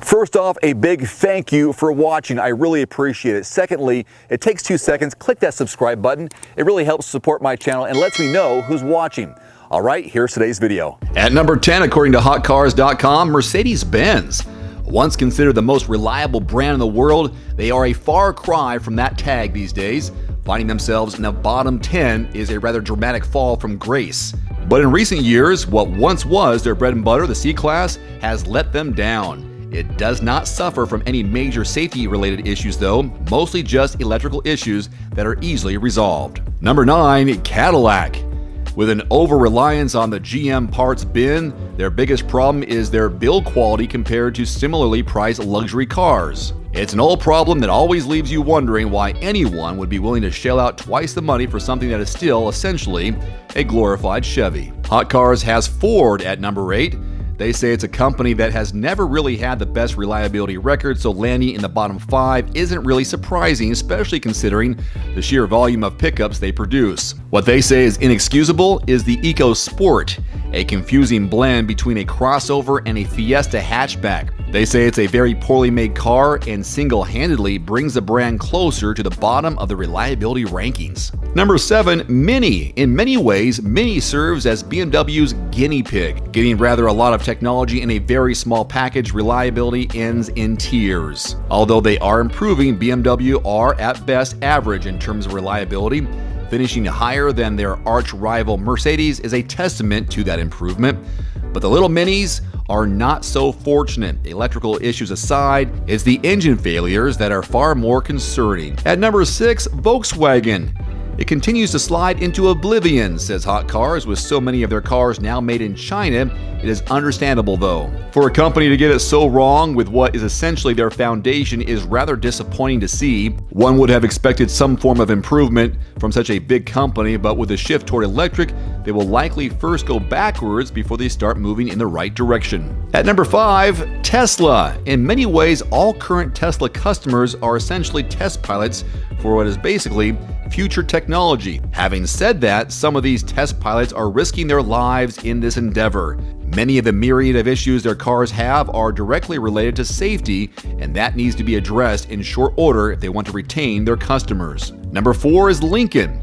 First off, a big thank you for watching. I really appreciate it. Secondly, it takes 2 seconds. Click that subscribe button. It really helps support my channel and lets me know who's watching. All right, here's today's video. At number 10, according to hotcars.com, Mercedes-Benz. Once considered the most reliable brand in the world, they are a far cry from that tag these days. Finding themselves in the bottom 10 is a rather dramatic fall from grace. But in recent years, what once was their bread and butter, the C-Class, has let them down. It does not suffer from any major safety-related issues though, mostly just electrical issues that are easily resolved. Number 9, Cadillac. With an over-reliance on the GM parts bin, their biggest problem is their build quality compared to similarly priced luxury cars. It's an old problem that always leaves you wondering why anyone would be willing to shell out twice the money for something that is still, essentially, a glorified Chevy. Hot Cars has Ford at number 8. They say it's a company that has never really had the best reliability record, so landing in the bottom 5 isn't really surprising, especially considering the sheer volume of pickups they produce. What they say is inexcusable is the EcoSport, a confusing blend between a crossover and a Fiesta hatchback. They say it's a very poorly made car and single-handedly brings the brand closer to the bottom of the reliability rankings. Number 7, Mini. In many ways, Mini serves as BMW's guinea pig. Getting rather a lot of technology in a very small package, reliability ends in tears. Although they are improving, BMW are at best average in terms of reliability. Finishing higher than their arch rival Mercedes is a testament to that improvement. But the little Minis are not so fortunate. Electrical issues aside, it's the engine failures that are far more concerning. At number 6, Volkswagen. It continues to slide into oblivion, says Hot Cars. With so many of their cars now made in China, it is understandable though. For a company to get it so wrong with what is essentially their foundation is rather disappointing to see. One would have expected some form of improvement from such a big company, but with a shift toward electric, they will likely first go backwards before they start moving in the right direction. At number 5, Tesla. In many ways, all current Tesla customers are essentially test pilots for what is basically future technology. Having said that, some of these test pilots are risking their lives in this endeavor. Many of the myriad of issues their cars have are directly related to safety, and that needs to be addressed in short order if they want to retain their customers. Number 4 is Lincoln.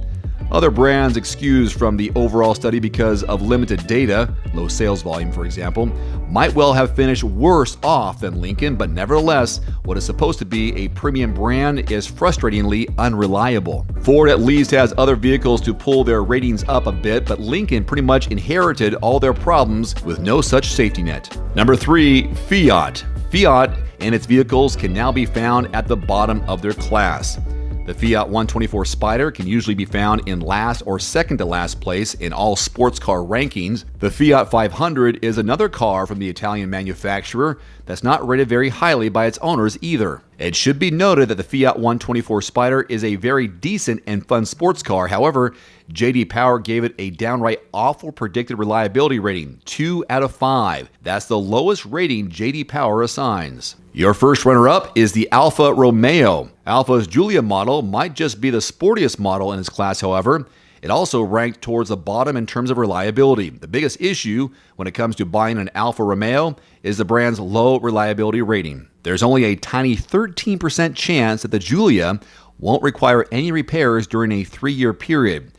Other brands excused from the overall study because of limited data, low sales volume for example, might well have finished worse off than Lincoln, but nevertheless, what is supposed to be a premium brand is frustratingly unreliable. Ford at least has other vehicles to pull their ratings up a bit, but Lincoln pretty much inherited all their problems with no such safety net. Number 3, Fiat. Fiat and its vehicles can now be found at the bottom of their class. The Fiat 124 Spider can usually be found in last or second to last place in all sports car rankings. The Fiat 500 is another car from the Italian manufacturer that's not rated very highly by its owners either. It should be noted that the Fiat 124 Spider is a very decent and fun sports car. However, J.D. Power gave it a downright awful predicted reliability rating, 2 out of 5. That's the lowest rating J.D. Power assigns. Your first runner-up is the Alfa Romeo. Alfa's Giulia model might just be the sportiest model in its class, however. It also ranked towards the bottom in terms of reliability. The biggest issue when it comes to buying an Alfa Romeo is the brand's low reliability rating. There's only a tiny 13% chance that the Giulia won't require any repairs during a 3-year period.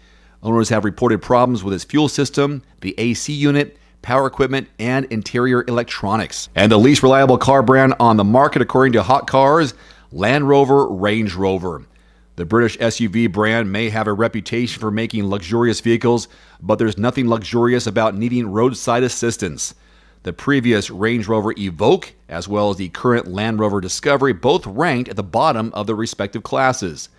Owners have reported problems with its fuel system, the AC unit, power equipment, and interior electronics. And the least reliable car brand on the market, according to Hot Cars, Land Rover Range Rover. The British SUV brand may have a reputation for making luxurious vehicles, but there's nothing luxurious about needing roadside assistance. The previous Range Rover Evoque, as well as the current Land Rover Discovery, both ranked at the bottom of their respective classes.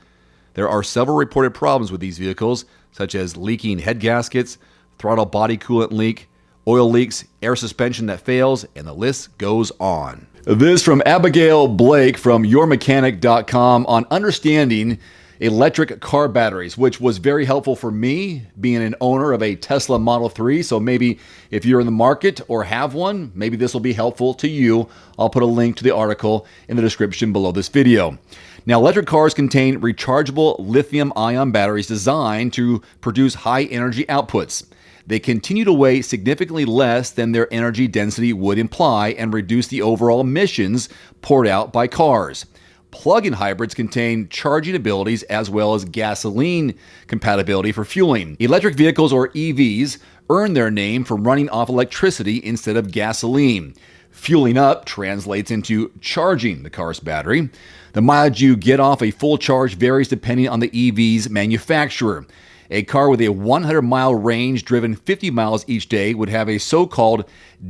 There are several reported problems with these vehicles, such as leaking head gaskets, throttle body coolant leak, oil leaks, air suspension that fails, and the list goes on. This from Abigail Blake from yourmechanic.com on understanding electric car batteries, which was very helpful for me being an owner of a Tesla Model 3. So maybe if you're in the market or have one, maybe this will be helpful to you. I'll put a link to the article in the description below this video. Now, electric cars contain rechargeable lithium-ion batteries designed to produce high energy outputs. they continue to weigh significantly less than their energy density would imply and reduce the overall emissions poured out by cars. Plug-in hybrids contain charging abilities as well as gasoline compatibility for fueling. Electric vehicles, or EVs, earn their name from running off electricity instead of gasoline. Fueling up translates into charging the car's battery. The mileage you get off a full charge varies depending on the EV's manufacturer. A car with a 100-mile range driven 50 miles each day would have a so-called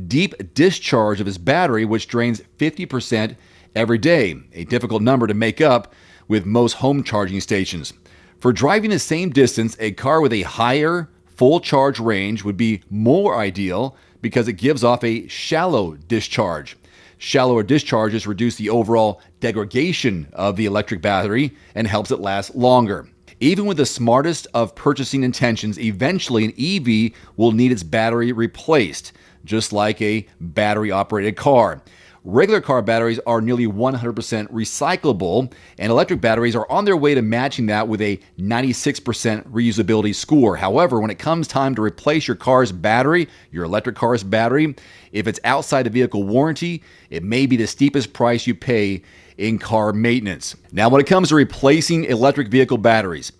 deep discharge of its battery, which drains 50% every day, a difficult number to make up with most home charging stations. For driving the same distance, a car with a higher full charge range would be more ideal because it gives off a shallow discharge. Shallower discharges reduce the overall degradation of the electric battery and helps it last longer. Even with the smartest of purchasing intentions, eventually an EV will need its battery replaced, just like a battery-operated car. Regular car batteries are nearly 100% recyclable, and electric batteries are on their way to matching that with a 96% reusability score. However, when it comes time to replace your car's battery, your electric car's battery, if it's outside the vehicle warranty, it may be the steepest price you pay in car maintenance. Now, when it comes to replacing electric vehicle batteries,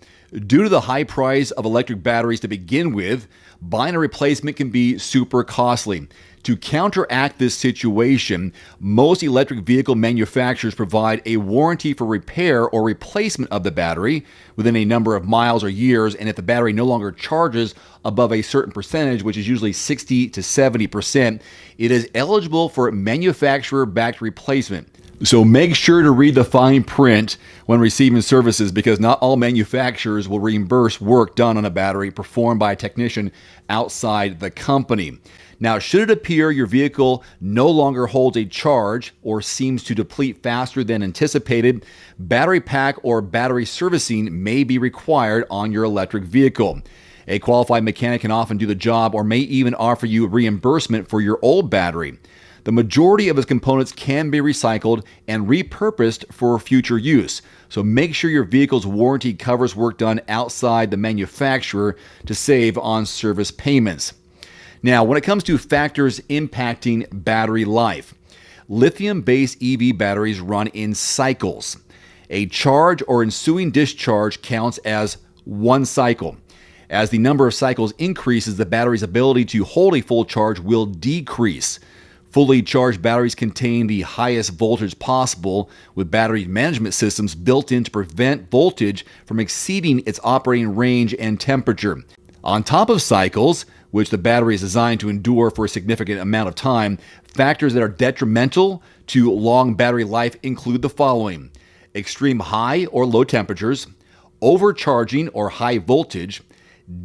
due to the high price of electric batteries to begin with, buying a replacement can be super costly. To counteract this situation, most electric vehicle manufacturers provide a warranty for repair or replacement of the battery within a number of miles or years, and if the battery no longer charges above a certain percentage, which is usually 60 to 70%, it is eligible for manufacturer-backed replacement. So make sure to read the fine print when receiving services, because not all manufacturers will reimburse work done on a battery performed by a technician outside the company. Now, should it appear your vehicle no longer holds a charge or seems to deplete faster than anticipated, battery pack or battery servicing may be required on your electric vehicle. A qualified mechanic can often do the job or may even offer you reimbursement for your old battery. The majority of its components can be recycled and repurposed for future use. So make sure your vehicle's warranty covers work done outside the manufacturer to save on service payments. Now, when it comes to factors impacting battery life, lithium-based EV batteries run in cycles. A charge or ensuing discharge counts as one cycle. As the number of cycles increases, the battery's ability to hold a full charge will decrease. Fully charged batteries contain the highest voltage possible, with battery management systems built in to prevent voltage from exceeding its operating range and temperature. On top of cycles, which the battery is designed to endure for a significant amount of time, factors that are detrimental to long battery life include the following: extreme high or low temperatures, overcharging or high voltage,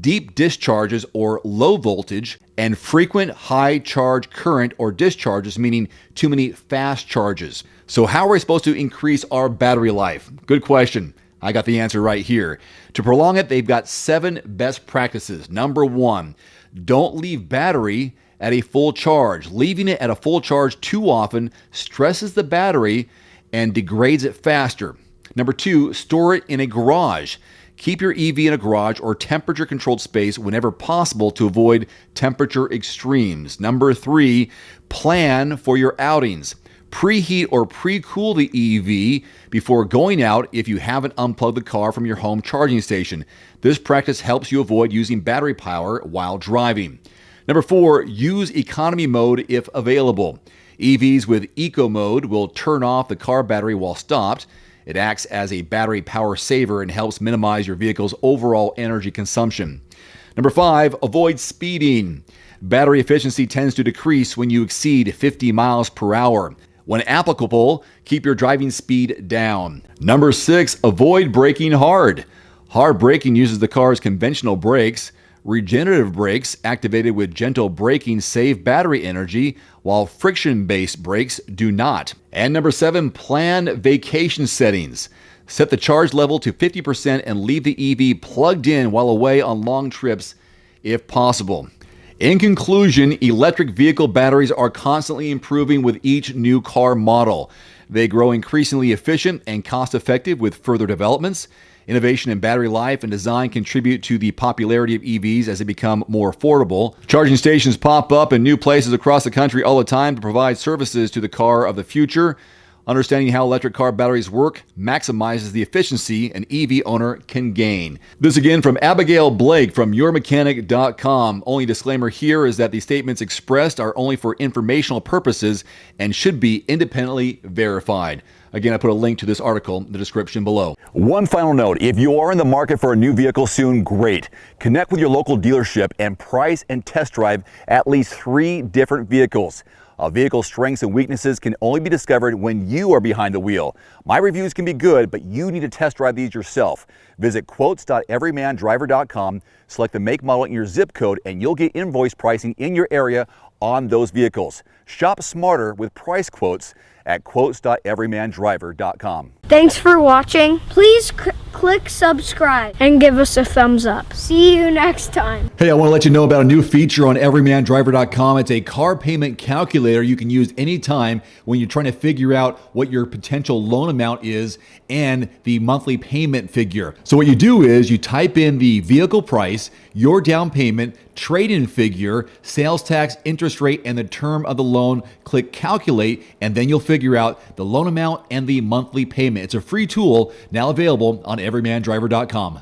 deep discharges or low voltage, and frequent high charge current or discharges, meaning too many fast charges. So how are we supposed to increase our battery life? Good question. I got the answer right here. To prolong it, they've got 7 best practices. Number 1, don't leave battery at a full charge. Leaving it at a full charge too often stresses the battery and degrades it faster. Number 2, store it in a garage. Keep your EV in a garage or temperature-controlled space whenever possible to avoid temperature extremes. Number 3, plan for your outings. Preheat or pre-cool the EV before going out if you haven't unplugged the car from your home charging station. This practice helps you avoid using battery power while driving. Number 4, use economy mode if available. EVs with eco mode will turn off the car battery while stopped. It acts as a battery power saver and helps minimize your vehicle's overall energy consumption. Number 5, avoid speeding. Battery efficiency tends to decrease when you exceed 50 miles per hour. When applicable, keep your driving speed down. Number 6, avoid braking hard. Hard braking uses the car's conventional brakes. Regenerative brakes, activated with gentle braking, save battery energy, while friction-based brakes do not. And number 7, plan vacation settings. Set the charge level to 50% and leave the EV plugged in while away on long trips if possible. In conclusion, electric vehicle batteries are constantly improving with each new car model. They grow increasingly efficient and cost-effective with further developments. Innovation in battery life and design contribute to the popularity of EVs as they become more affordable. Charging stations pop up in new places across the country all the time to provide services to the car of the future. Understanding how electric car batteries work maximizes the efficiency an EV owner can gain. This again from Abigail Blake from yourmechanic.com. Only disclaimer here is that the statements expressed are only for informational purposes and should be independently verified. Again, I put a link to this article in the description below. One final note, if you are in the market for a new vehicle soon, great. Connect with your local dealership and price and test drive at least 3 different vehicles. A vehicle's strengths and weaknesses can only be discovered when you are behind the wheel. My reviews can be good, but you need to test drive these yourself. Visit quotes.everymandriver.com, select the make, model, and your zip code, and you'll get invoice pricing in your area on those vehicles. Shop smarter with price quotes at quotes.everymandriver.com. Thanks for watching. Please click subscribe and give us a thumbs up. See you next time. Hey, I want to let you know about a new feature on everymandriver.com. It's a car payment calculator you can use anytime when you're trying to figure out what your potential loan amount is and the monthly payment figure. So what you do is you type in the vehicle price, your down payment, trade-in figure, sales tax, interest rate, and the term of the loan. Click calculate, and then you'll figure out the loan amount and the monthly payment. It's a free tool now available on everymandriver.com.